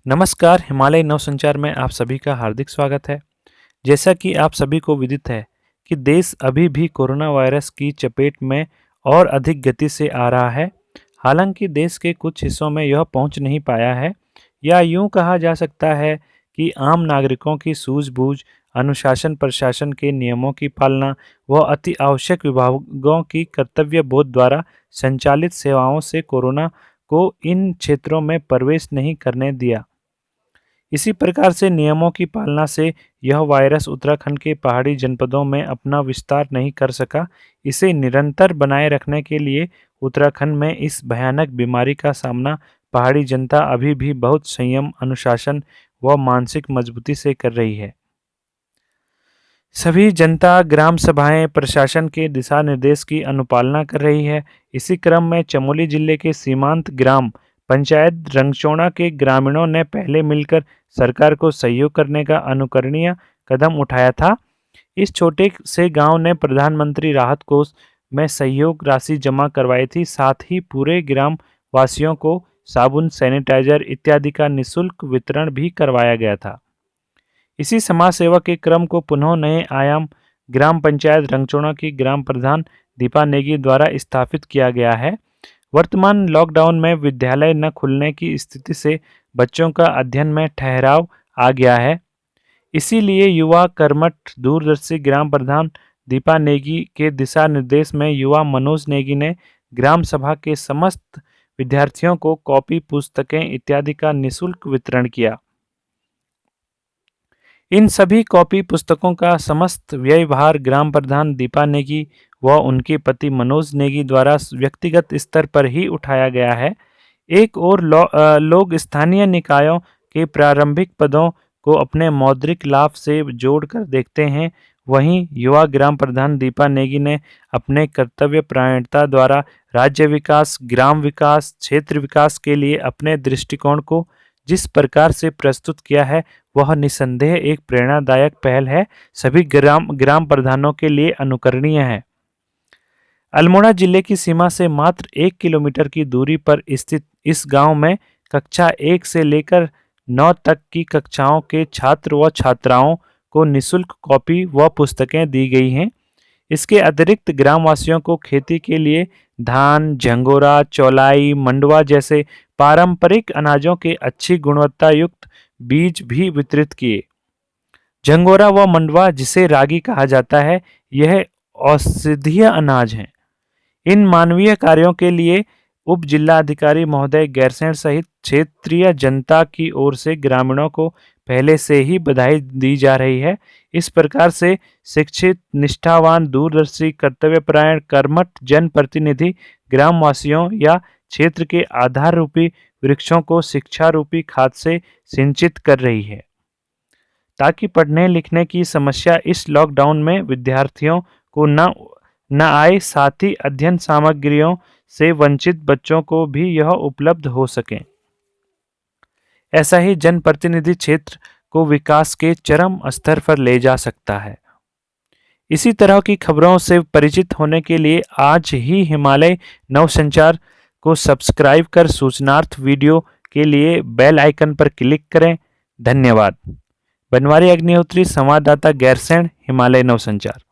नमस्कार, हिमालय नवसंचार में आप सभी का हार्दिक स्वागत है। जैसा कि आप सभी को विदित है कि देश अभी भी कोरोना वायरस की चपेट में और अधिक गति से आ रहा है। हालांकि देश के कुछ हिस्सों में यह पहुंच नहीं पाया है, या यूं कहा जा सकता है कि आम नागरिकों की सूझबूझ, अनुशासन प्रशासन के नियमों की पालना व अति आवश्यक विभागों की कर्तव्य बोध द्वारा संचालित सेवाओं से कोरोना को इन क्षेत्रों में प्रवेश नहीं करने दिया। इसी प्रकार से नियमों की पालना से यह वायरस उत्तराखंड के पहाड़ी जनपदों में अपना विस्तार नहीं कर सका। इसे निरंतर बनाए रखने के लिए उत्तराखंड में इस भयानक बीमारी का सामना पहाड़ी जनता अभी भी बहुत संयम, अनुशासन व मानसिक मजबूती से कर रही है। सभी जनता ग्राम सभाएं प्रशासन के दिशा निर्देश की अनुपालना कर रही है। इसी क्रम में चमोली जिले के सीमांत ग्राम पंचायत रंगचोड़ा के ग्रामीणों ने पहले मिलकर सरकार को सहयोग करने का अनुकरणीय कदम उठाया था। इस छोटे से गांव ने प्रधानमंत्री राहत कोष में सहयोग राशि जमा करवाई थी। साथ ही पूरे ग्राम वासियों को साबुन, सैनिटाइजर इत्यादि का निःशुल्क वितरण भी करवाया गया था। इसी समाज सेवा के क्रम को पुनः नए आयाम ग्राम पंचायत रंगचोड़ा की ग्राम प्रधान दीपा नेगी द्वारा स्थापित किया गया है। वर्तमान लॉकडाउन में विद्यालय न खुलने की स्थिति से बच्चों का अध्ययन में ठहराव आ गया है। इसीलिए युवा कर्मठ दूरदर्शी ग्राम प्रधान दीपा नेगी के दिशा निर्देश में युवा मनोज नेगी ने ग्राम सभा के समस्त विद्यार्थियों को कॉपी, पुस्तकें इत्यादि का निःशुल्क वितरण किया। इन सभी कॉपी पुस्तकों का समस्त व्ययभार ग्राम प्रधान दीपा नेगी व उनके पति मनोज नेगी द्वारा व्यक्तिगत स्तर पर ही उठाया गया है। एक और लोग स्थानीय निकायों के प्रारंभिक पदों को अपने मौद्रिक लाभ से जोड़कर देखते हैं। वहीं युवा ग्राम प्रधान दीपा नेगी ने अपने कर्तव्य परायणता द्वारा राज्य विकास, ग्राम विकास, क्षेत्र विकास के लिए अपने दृष्टिकोण को जिस प्रकार से प्रस्तुत किया है, वह निसंदेह एक प्रेरणादायक पहल है। सभी ग्राम प्रधानों के लिए अनुकरणीय है। अल्मोड़ा जिले की सीमा से मात्र 1 किलोमीटर की दूरी पर स्थित इस गांव में कक्षा 1 से लेकर 9 तक की कक्षाओं के छात्र व छात्राओं को निःशुल्क कॉपी व पुस्तकें दी गई हैं। इसके अतिरिक्त ग्रामवासियों को खेती के लिए धान, झंगोरा, चौलाई, मंडवा जैसे पारंपरिक अनाजों के अच्छी गुणवत्ता युक्त बीज भी वितरित किए। झंगोरा व मंडवा, जिसे रागी कहा जाता है, यह औषधीय अनाज हैं। इन मानवीय कार्यों के लिए उप जिलाधिकारी महोदय गैरसैंण सहित क्षेत्रीय जनता की ओर से ग्रामीणों को पहले से ही बधाई दी जा रही है। इस प्रकार से शिक्षित, निष्ठावान, दूरदर्शी, कर्तव्यपरायण, कर्मठ जनप्रतिनिधि ग्रामवासियों या क्षेत्र के आधार रूपी वृक्षों को शिक्षा रूपी खाद से सिंचित कर रही है, ताकि पढ़ने लिखने की समस्या इस लॉकडाउन में विद्यार्थियों को न आए। साथ ही अध्ययन सामग्रियों से वंचित बच्चों को भी यह उपलब्ध हो सके। ऐसा ही जनप्रतिनिधि क्षेत्र को विकास के चरम स्तर पर ले जा सकता है। इसी तरह की खबरों से परिचित होने के लिए आज ही हिमालय नवसंचार को सब्सक्राइब कर सूचनार्थ वीडियो के लिए बेल आइकन पर क्लिक करें। धन्यवाद। बनवारी अग्निहोत्री, संवाददाता, गैरसैंण, हिमालय नवसंचार।